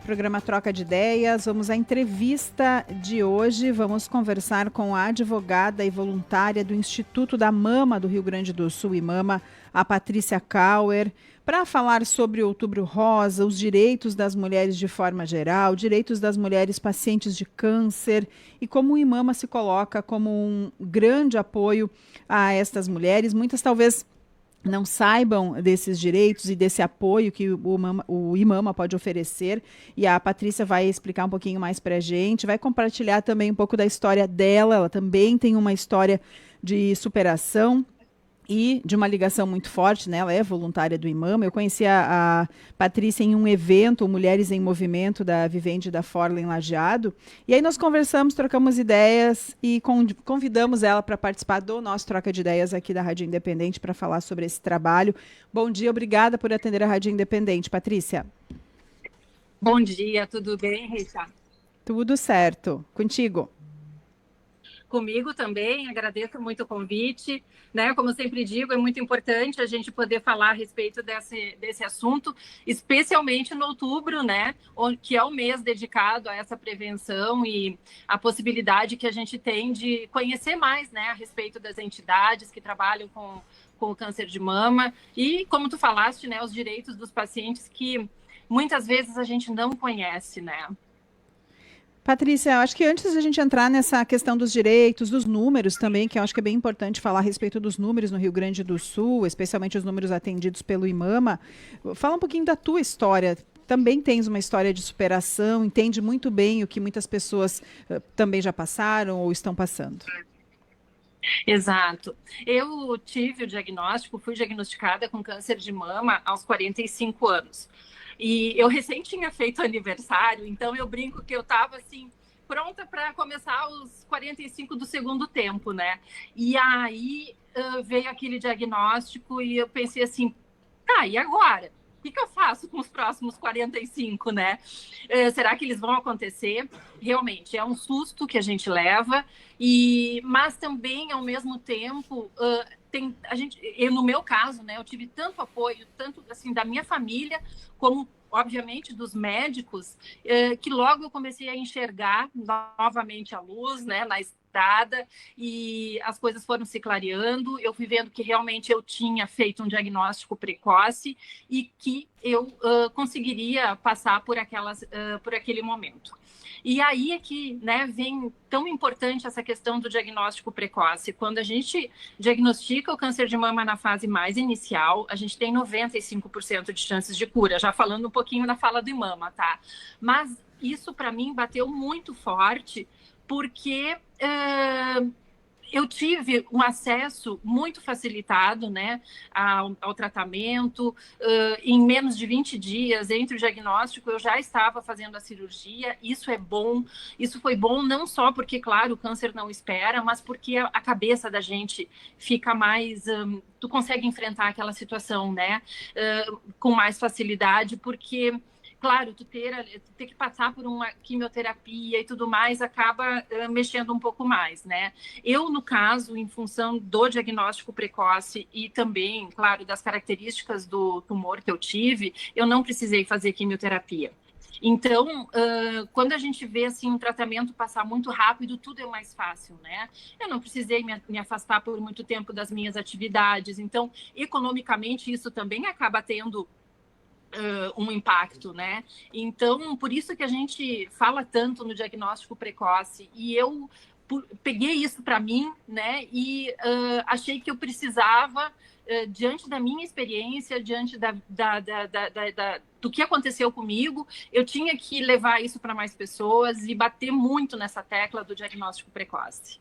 Programa Troca de Ideias. Vamos à entrevista de hoje. Vamos conversar com a advogada e voluntária do Instituto da Mama do Rio Grande do Sul, IMAMA, a Patrícia Kauer, para falar sobre o Outubro Rosa, os direitos das mulheres de forma geral, direitos das mulheres pacientes de câncer e como o IMAMA se coloca como um grande apoio a estas mulheres. Muitas talvez não saibam desses direitos e desse apoio que o IMAMA pode oferecer, e a Patrícia vai explicar um pouquinho mais para a gente, vai compartilhar também um pouco da história dela. Ela também tem uma história de superação e de uma ligação muito forte, né? Ela é voluntária do IMAMA. Eu conheci a Patrícia em um evento, Mulheres em Movimento, da Vivendi da Forla, em Lajeado. E aí nós conversamos, trocamos ideias e convidamos ela para participar do nosso Troca de Ideias aqui da Rádio Independente para falar sobre esse trabalho. Bom dia, obrigada por atender a Rádio Independente, Patrícia. Bom dia, tudo bem, Rita? Tudo certo. Contigo? Comigo também, agradeço muito o convite, né? Como eu sempre digo, é muito importante a gente poder falar a respeito desse assunto, especialmente no outubro, né? Que é o mês dedicado a essa prevenção e a possibilidade que a gente tem de conhecer mais, né? A respeito das entidades que trabalham com o câncer de mama e, como tu falaste, né? Os direitos dos pacientes que muitas vezes a gente não conhece, né? Patrícia, eu acho que antes de a gente entrar nessa questão dos direitos, dos números também, que eu acho que é bem importante falar a respeito dos números no Rio Grande do Sul, especialmente os números atendidos pelo IMAMA, fala um pouquinho da tua história. Também tens uma história de superação, entende muito bem o que muitas pessoas também já passaram ou estão passando. Exato. Eu tive o diagnóstico, fui diagnosticada com câncer de mama aos 45 anos. E eu recém tinha feito aniversário, então eu brinco que eu estava assim, pronta para começar os 45 do segundo tempo, né? E aí veio aquele diagnóstico e eu pensei assim, tá, e agora? O que eu faço com os próximos 45, né? Será que eles vão acontecer? Realmente, é um susto que a gente leva, mas também, ao mesmo tempo, no meu caso, né, eu tive tanto apoio, tanto assim, da minha família, como, obviamente, dos médicos, que logo eu comecei a enxergar novamente a luz, né, na estrada, e as coisas foram se clareando. Eu fui vendo que realmente eu tinha feito um diagnóstico precoce e que eu conseguiria passar por aquele momento. E aí é que, né, vem tão importante essa questão do diagnóstico precoce. Quando a gente diagnostica o câncer de mama na fase mais inicial, a gente tem 95% de chances de cura, já falando um pouquinho na fala do IMAMA, tá? Mas isso, para mim, bateu muito forte, porque eu tive um acesso muito facilitado, né, ao tratamento. Em menos de 20 dias, entre o diagnóstico, eu já estava fazendo a cirurgia. Isso é bom. Isso foi bom não só porque, claro, o câncer não espera, mas porque a cabeça da gente fica mais... tu consegue enfrentar aquela situação, né, com mais facilidade, porque... Claro, tu ter que passar por uma quimioterapia e tudo mais acaba mexendo um pouco mais, né? Eu, no caso, em função do diagnóstico precoce e também, claro, das características do tumor que eu tive, eu não precisei fazer quimioterapia. Então, quando a gente vê assim, um tratamento passar muito rápido, tudo é mais fácil, né? Eu não precisei me afastar por muito tempo das minhas atividades. Então, economicamente, isso também acaba tendo um impacto, né? Então, por isso que a gente fala tanto no diagnóstico precoce. E eu peguei isso para mim, né? E achei que eu precisava, diante da minha experiência, diante do que aconteceu comigo, eu tinha que levar isso para mais pessoas e bater muito nessa tecla do diagnóstico precoce.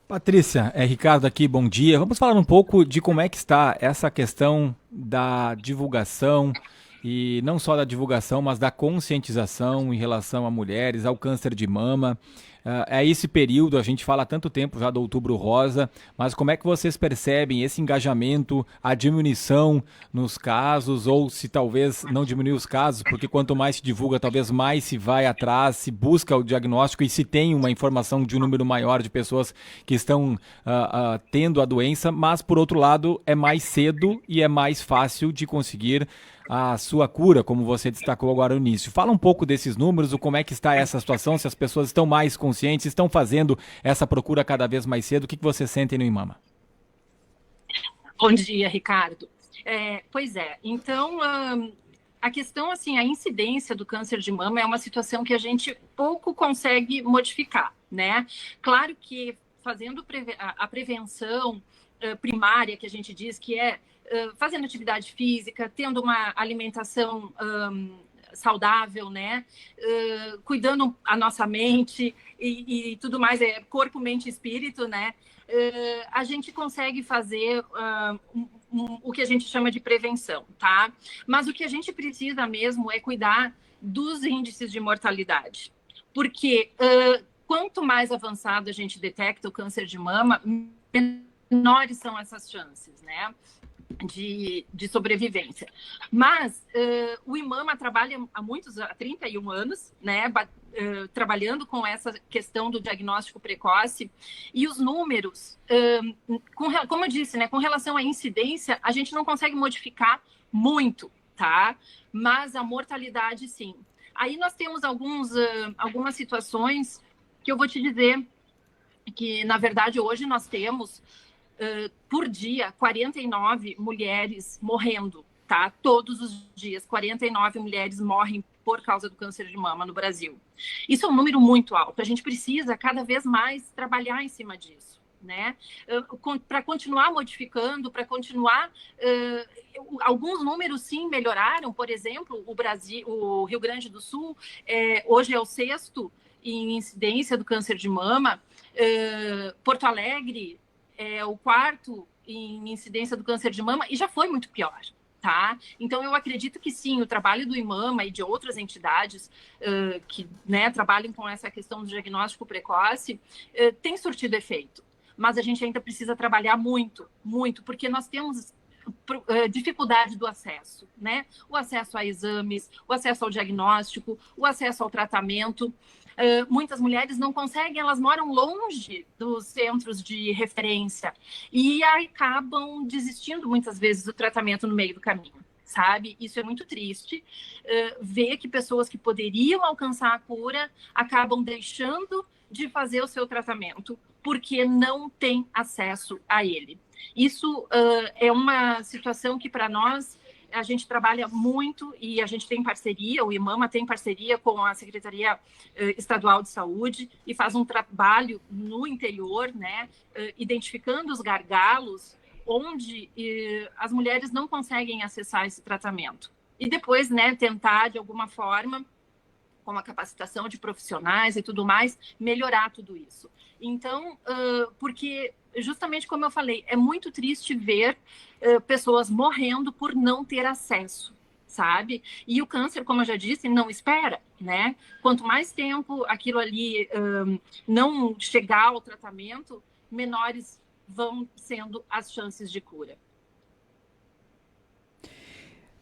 Patrícia, Ricardo aqui, bom dia. Vamos falar um pouco de como é que está essa questão da divulgação, e não só da divulgação, mas da conscientização em relação a mulheres, ao câncer de mama. É esse período, a gente fala há tanto tempo já do Outubro Rosa, mas como é que vocês percebem esse engajamento, a diminuição nos casos, ou se talvez não diminuir os casos, porque quanto mais se divulga, talvez mais se vai atrás, se busca o diagnóstico e se tem uma informação de um número maior de pessoas que estão tendo a doença, mas por outro lado é mais cedo e é mais fácil de conseguir a sua cura, como você destacou agora no início. Fala um pouco desses números, como é que está essa situação, se as pessoas estão mais conscientes, estão fazendo essa procura cada vez mais cedo. O que vocês sentem no IMAMA? Bom dia, Ricardo. Pois é, então a questão, assim, a incidência do câncer de mama é uma situação que a gente pouco consegue modificar, né? Claro que fazendo a prevenção primária, que a gente diz que é fazendo atividade física, tendo uma alimentação saudável, né? Cuidando a nossa mente e tudo mais, corpo, mente e espírito, né? A gente consegue fazer o que a gente chama de prevenção, tá? Mas o que a gente precisa mesmo é cuidar dos índices de mortalidade. Porque quanto mais avançado a gente detecta o câncer de mama, menores são essas chances, né? De sobrevivência. Mas o IMAMA trabalha há 31 anos, né, trabalhando com essa questão do diagnóstico precoce, e os números, como eu disse, né, com relação à incidência, a gente não consegue modificar muito, tá? Mas a mortalidade, sim. Aí nós temos algumas situações que eu vou te dizer que, na verdade, hoje nós temos por dia, 49 mulheres morrendo, tá? Todos os dias, 49 mulheres morrem por causa do câncer de mama no Brasil. Isso é um número muito alto. A gente precisa cada vez mais trabalhar em cima disso, né? Para continuar modificando, para continuar... alguns números, sim, melhoraram. Por exemplo, o Rio Grande do Sul hoje é o 6º em incidência do câncer de mama. Porto Alegre é o 4º em incidência do câncer de mama e já foi muito pior, tá? Então, eu acredito que sim, o trabalho do IMAMA e de outras entidades que, né, trabalham com essa questão do diagnóstico precoce tem surtido efeito. Mas a gente ainda precisa trabalhar muito, muito, porque nós temos dificuldade do acesso, né? O acesso a exames, o acesso ao diagnóstico, o acesso ao tratamento. Muitas mulheres não conseguem, elas moram longe dos centros de referência e acabam desistindo muitas vezes do tratamento no meio do caminho, sabe? Isso é muito triste, ver que pessoas que poderiam alcançar a cura acabam deixando de fazer o seu tratamento porque não têm acesso a ele. Isso é uma situação que, para nós, a gente trabalha muito e a gente tem parceria, o IMAMA tem parceria com a Secretaria Estadual de Saúde e faz um trabalho no interior, né, identificando os gargalos onde as mulheres não conseguem acessar esse tratamento. E depois, né, tentar, de alguma forma, com a capacitação de profissionais e tudo mais, melhorar tudo isso. Então, porque, justamente como eu falei, é muito triste ver pessoas morrendo por não ter acesso, sabe? E o câncer, como eu já disse, não espera, né? Quanto mais tempo aquilo ali não chegar ao tratamento, menores vão sendo as chances de cura.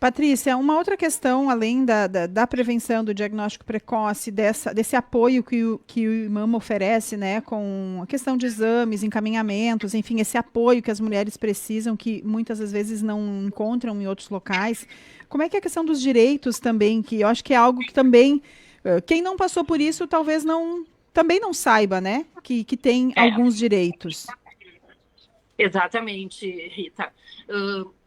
Patrícia, uma outra questão, além da prevenção, do diagnóstico precoce, desse apoio que o IMAMA oferece, né, com a questão de exames, encaminhamentos, enfim, esse apoio que as mulheres precisam, que muitas das vezes não encontram em outros locais. Como é que é a questão dos direitos também, que eu acho que é algo que também, quem não passou por isso, talvez também não saiba, né, que tem alguns direitos. Exatamente, Rita.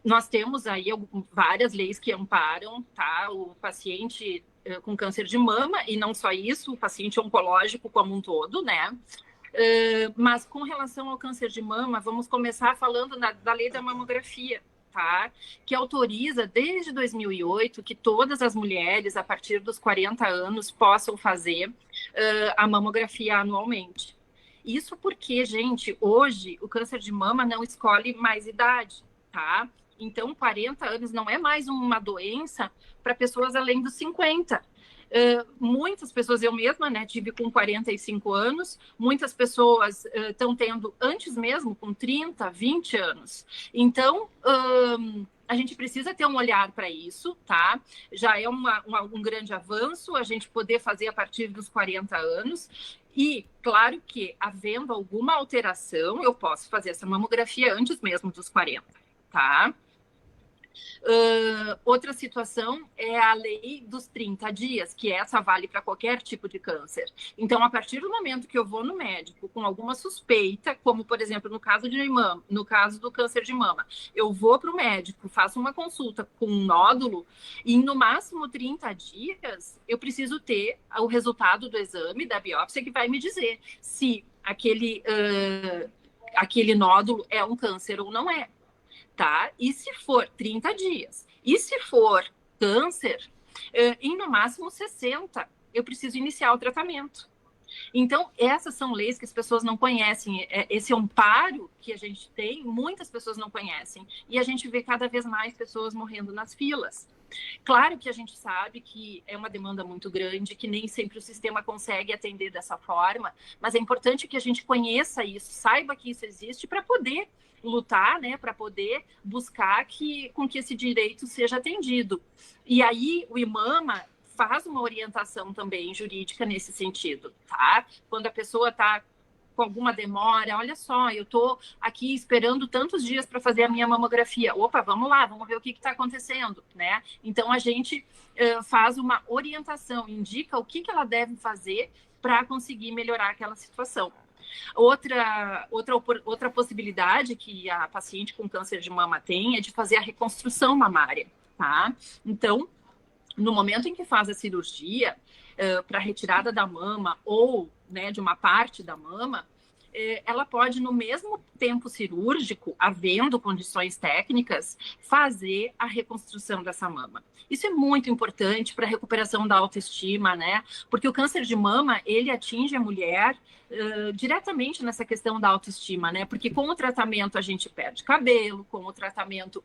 Nós temos aí várias leis que amparam, tá, o paciente com câncer de mama, e não só isso, o paciente oncológico como um todo, né? Mas com relação ao câncer de mama, vamos começar falando da lei da mamografia, tá? Que autoriza desde 2008 que todas as mulheres a partir dos 40 anos possam fazer a mamografia anualmente. Isso porque, gente, hoje o câncer de mama não escolhe mais idade, tá? Então, 40 anos não é mais uma doença para pessoas além dos 50. Muitas pessoas, eu mesma, né, tive com 45 anos, muitas pessoas estão tendo antes mesmo, com 30, 20 anos. Então, a gente precisa ter um olhar para isso, tá? Já é um grande avanço a gente poder fazer a partir dos 40 anos. E, claro que, havendo alguma alteração, eu posso fazer essa mamografia antes mesmo dos 40, tá? Outra situação é a lei dos 30 dias, que essa vale para qualquer tipo de câncer. Então, a partir do momento que eu vou no médico com alguma suspeita, como, por exemplo, no caso no caso do câncer de mama, eu vou para o médico, faço uma consulta com um nódulo, e no máximo 30 dias, eu preciso ter o resultado do exame, da biópsia, que vai me dizer se aquele nódulo é um câncer ou não é. Tá? E se for 30 dias, e se for câncer, em no máximo 60, eu preciso iniciar o tratamento. Então, essas são leis que as pessoas não conhecem. Esse amparo que a gente tem, muitas pessoas não conhecem. E a gente vê cada vez mais pessoas morrendo nas filas. Claro que a gente sabe que é uma demanda muito grande, que nem sempre o sistema consegue atender dessa forma, mas é importante que a gente conheça isso, saiba que isso existe para poder lutar, né, para poder buscar com que esse direito seja atendido. E aí o IMAMA faz uma orientação também jurídica nesse sentido, tá? Quando a pessoa está com alguma demora, olha só, eu estou aqui esperando tantos dias para fazer a minha mamografia. Opa, vamos lá, vamos ver o que está acontecendo, né? Então, a gente faz uma orientação, indica o que ela deve fazer para conseguir melhorar aquela situação. Outra possibilidade que a paciente com câncer de mama tem é de fazer a reconstrução mamária, tá? Então, no momento em que faz a cirurgia para retirada da mama ou, né, de uma parte da mama, ela pode, no mesmo tempo cirúrgico, havendo condições técnicas, fazer a reconstrução dessa mama. Isso é muito importante para a recuperação da autoestima, né? Porque o câncer de mama, ele atinge a mulher diretamente nessa questão da autoestima, né? Porque com o tratamento a gente perde cabelo, com o tratamento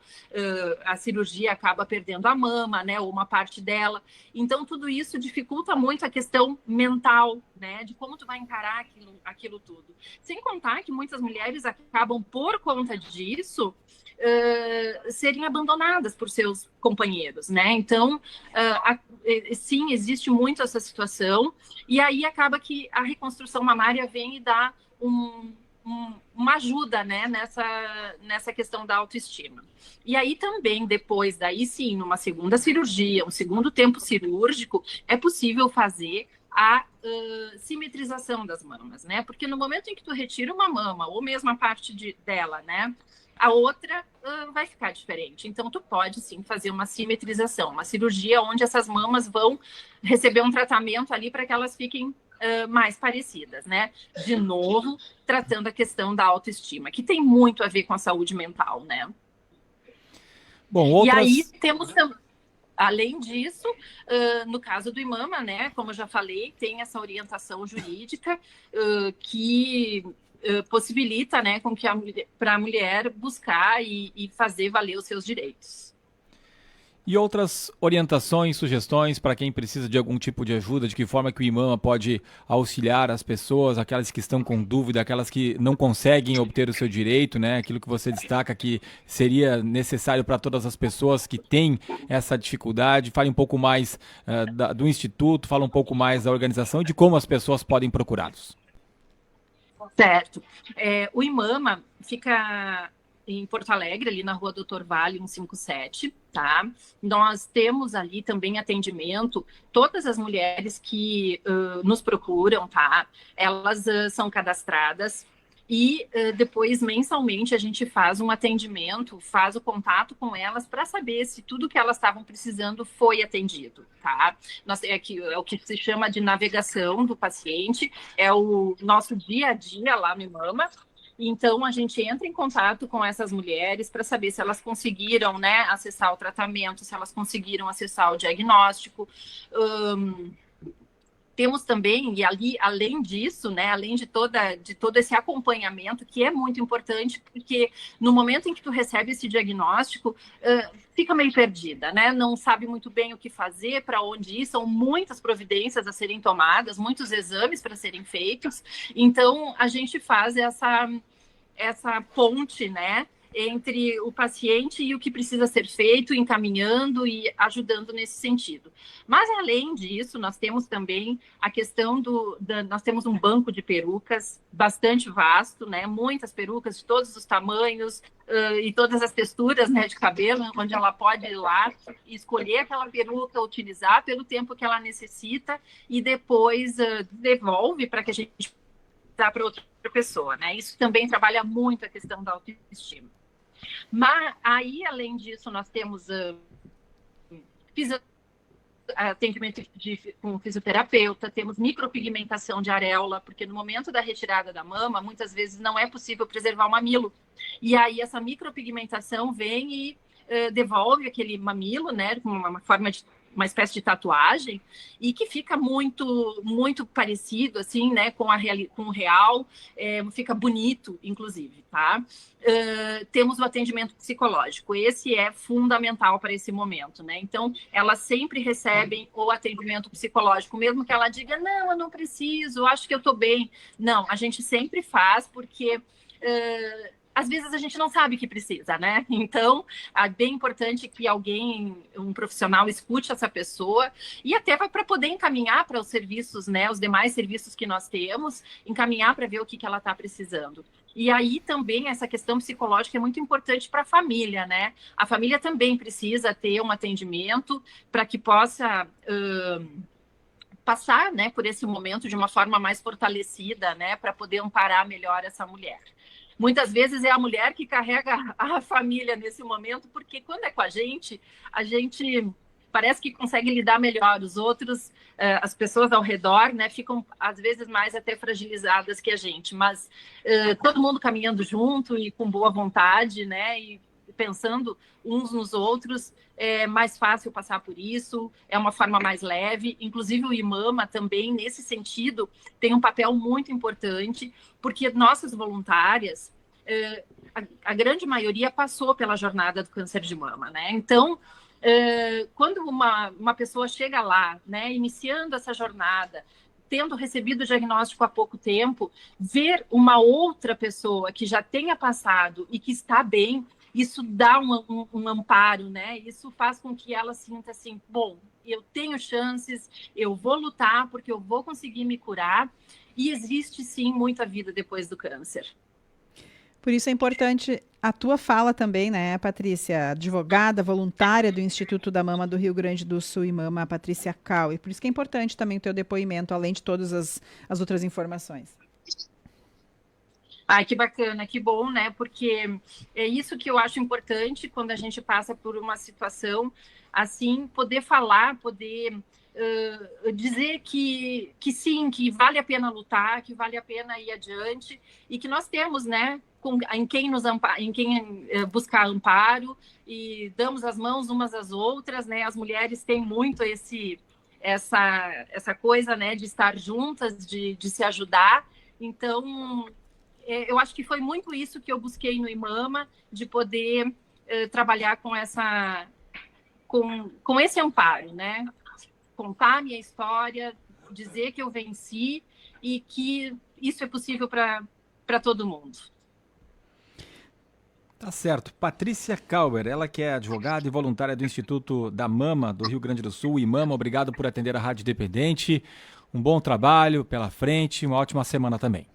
a cirurgia acaba perdendo a mama, né? Ou uma parte dela. Então, tudo isso dificulta muito a questão mental, né? De como tu vai encarar aquilo tudo. Sem contar que muitas mulheres acabam, por conta disso, serem abandonadas por seus companheiros, né? Então, sim, existe muito essa situação, e aí acaba que a reconstrução mamária vem e dá uma ajuda, né, nessa questão da autoestima. E aí também, depois, daí sim, numa segunda cirurgia, um segundo tempo cirúrgico, é possível fazer a simetrização das mamas, né? Porque no momento em que tu retira uma mama, ou mesmo a parte dela, né, a outra vai ficar diferente. Então, tu pode, sim, fazer uma simetrização, uma cirurgia onde essas mamas vão receber um tratamento ali para que elas fiquem mais parecidas, né? De novo, tratando a questão da autoestima, que tem muito a ver com a saúde mental, né? Bom, E aí temos também, além disso, no caso do IMAMA, né? Como eu já falei, tem essa orientação jurídica que possibilita, né, com que para a mulher buscar e fazer valer os seus direitos. E outras orientações, sugestões para quem precisa de algum tipo de ajuda, de que forma que o IMAMA pode auxiliar as pessoas, aquelas que estão com dúvida, aquelas que não conseguem obter o seu direito, né? Aquilo que você destaca que seria necessário para todas as pessoas que têm essa dificuldade. Fale um pouco mais do Instituto, fala um pouco mais da organização e de como as pessoas podem procurá-los. Certo. O IMAMA fica em Porto Alegre, ali na Rua Doutor Vale, 157, tá? Nós temos ali também atendimento, todas as mulheres que nos procuram, tá? Elas são cadastradas e depois, mensalmente, a gente faz um atendimento, faz o contato com elas para saber se tudo que elas estavam precisando foi atendido, tá? É o que se chama de navegação do paciente, é o nosso dia a dia lá no IMAMA. Então, a gente entra em contato com essas mulheres para saber se elas conseguiram, né, acessar o tratamento, se elas conseguiram acessar o diagnóstico. Temos também, e ali, além disso, né, além de todo esse acompanhamento, que é muito importante, porque no momento em que tu recebe esse diagnóstico, fica meio perdida, né? Não sabe muito bem o que fazer, para onde ir, são muitas providências a serem tomadas, muitos exames para serem feitos. Então, a gente faz essa ponte, né, entre o paciente e o que precisa ser feito, encaminhando e ajudando nesse sentido. Mas, além disso, nós temos também a questão nós temos um banco de perucas bastante vasto, né? Muitas perucas de todos os tamanhos e todas as texturas, né, de cabelo, onde ela pode ir lá e escolher aquela peruca, utilizar pelo tempo que ela necessita e depois devolve para que a gente dá para outra pessoa, né? Isso também trabalha muito a questão da autoestima. Mas aí, além disso, nós temos atendimento com fisioterapeuta, temos micropigmentação de areola, porque no momento da retirada da mama, muitas vezes não é possível preservar o mamilo. E aí essa micropigmentação vem e devolve aquele mamilo, né, com uma espécie de tatuagem, e que fica muito, muito parecido, assim, né, com o real, fica bonito, inclusive, tá? Temos o atendimento psicológico, esse é fundamental para esse momento, né? Então, elas sempre recebem o atendimento psicológico, mesmo que ela diga, não, eu não preciso, eu acho que eu estou bem. Não, a gente sempre faz, porque às vezes a gente não sabe que precisa, né? Então, é bem importante que um profissional, escute essa pessoa e até para poder encaminhar para os serviços, né? Os demais serviços que nós temos, encaminhar para ver o que ela está precisando. E aí também essa questão psicológica é muito importante para a família, né? A família também precisa ter um atendimento para que possa passar, né, por esse momento de uma forma mais fortalecida, né? Para poder amparar melhor essa mulher. Muitas vezes é a mulher que carrega a família nesse momento, porque quando é com a gente parece que consegue lidar melhor. Os outros, as pessoas ao redor, né, ficam às vezes mais até fragilizadas que a gente. Mas todo mundo caminhando junto e com boa vontade, né, e pensando uns nos outros, é mais fácil passar por isso, é uma forma mais leve. Inclusive o IMAMA também, nesse sentido, tem um papel muito importante, porque nossas voluntárias, a grande maioria passou pela jornada do câncer de mama, né? Então, quando uma pessoa chega lá, né, iniciando essa jornada, tendo recebido o diagnóstico há pouco tempo, ver uma outra pessoa que já tenha passado e que está bem, isso dá um amparo, né? Isso faz com que ela sinta assim, bom, eu tenho chances, eu vou lutar porque eu vou conseguir me curar e existe sim muita vida depois do câncer. Por isso é importante a tua fala também, né, Patrícia? Advogada voluntária do Instituto da Mama do Rio Grande do Sul, IMAMA, Patrícia Cao. E por isso que é importante também o teu depoimento, além de todas as outras informações. Ai, que bacana, que bom, né? Porque é isso que eu acho importante quando a gente passa por uma situação assim, poder falar, poder dizer que sim, que vale a pena lutar, que vale a pena ir adiante e que nós temos, né, em quem buscar amparo e damos as mãos umas às outras, né? As mulheres têm muito essa coisa, né, de estar juntas, de se ajudar. Então, eu acho que foi muito isso que eu busquei no IMAMA, de poder trabalhar com esse amparo, né? Contar a minha história, dizer que eu venci e que isso é possível para todo mundo. Tá certo. Patrícia Kauber, ela que é advogada e voluntária do Instituto da Mama do Rio Grande do Sul, IMAMA, obrigado por atender a Rádio Independente. Um bom trabalho pela frente, uma ótima semana também.